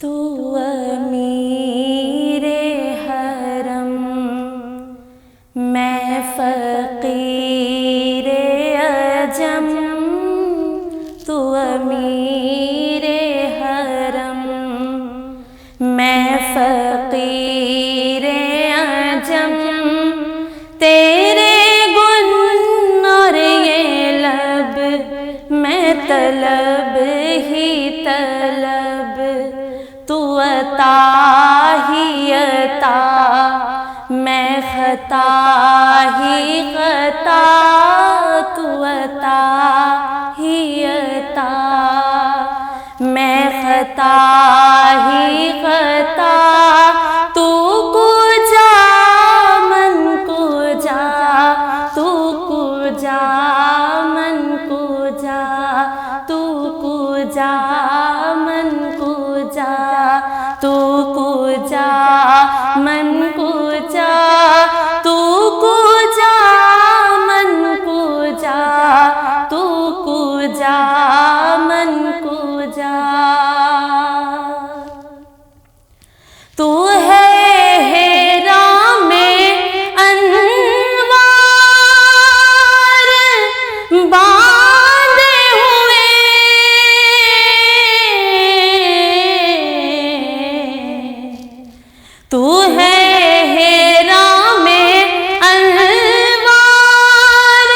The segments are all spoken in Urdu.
تو امیر حرم، میں فقیر عجم، تو امیر حرم، میں فقیر عجم، تیرے گن اور یہ لب، میں طلب ہی طلب، تو عطا ہی عطا، میں خطا ہی خطا، تو عطا ہی عطا، میں خطا ہی خطا، تو کجا من کجا، تو کجا من کجا، تو کجا من کجا، تو کجا من کجا، تو کجا من کجا، تو کجا من کجا، تو ہے حیران میں انوار باندھے ہوئے، تو ہے حیران میں انوار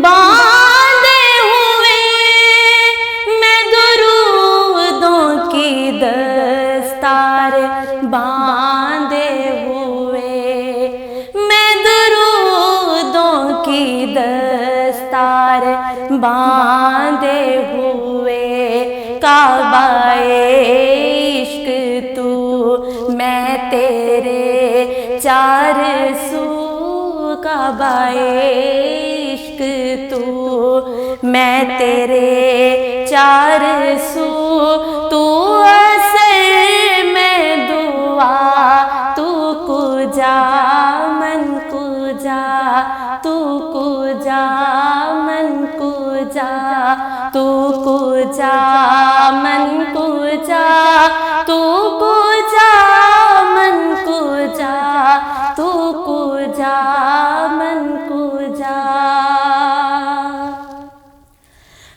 باندھے ہوئے، میں درودوں کی دستار باندھے ہوئے، میں درودوں کی دستار باندھے ہوئے، کعبہ عشق تو، میں تیرے چار سو، کعبہ عشق تو، میں تیرے چار سو، تو اثر میں دعا، تو کجا من کجا، تو کجا من کجا، تو کجا من کجا، تو کجا من کجا، تو کجا من کجا،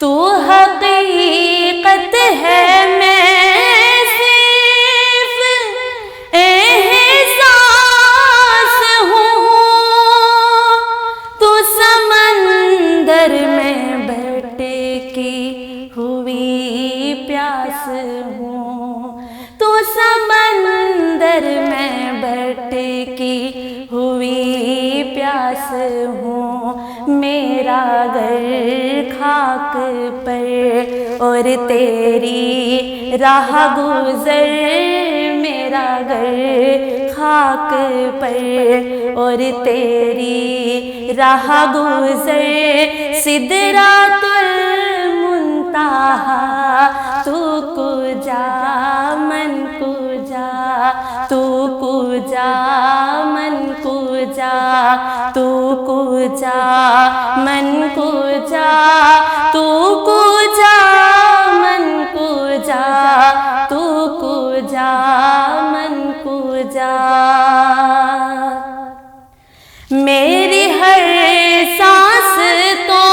تو حقیقت ہے میں صرف احساس ہوں، تو سمندر میں بھٹکی ہوئی پیاس ہوں، تو سمندر میں بھٹکی ہوئی پیاس ہوں، میرا گھر خاک پر اور تیری راہ گزر، میرا گھر خاک پر اور تیری راہ گزر، سدرۃ المنتہا، تو کجا من کجا، تو کجا من کجا، تو کجا من کجا، تو کجا من کجا، تو کجا من کجا، میری ہر سانس تو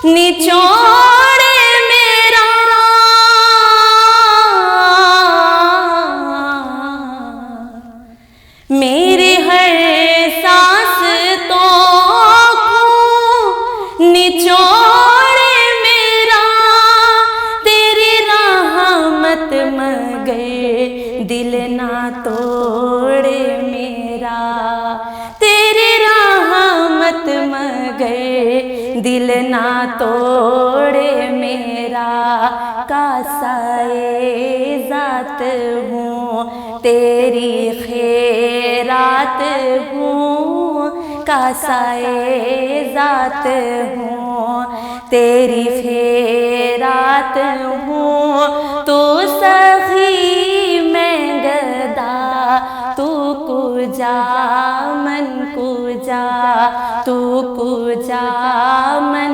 نچوڑے میرا، میری ہر سانس تو نچوڑے میرا، تیری رحمت مگر دل نہ توڑے میرا، تیری رحمت مگر دل نہ توڑے میرا، کاسائے ذات ہوں تیری خیرات ہوں، کاسائے ذات ہوں تیری خیرات ہوں، تو سخی میں گدا، تو کجا من کجا، تو کجا من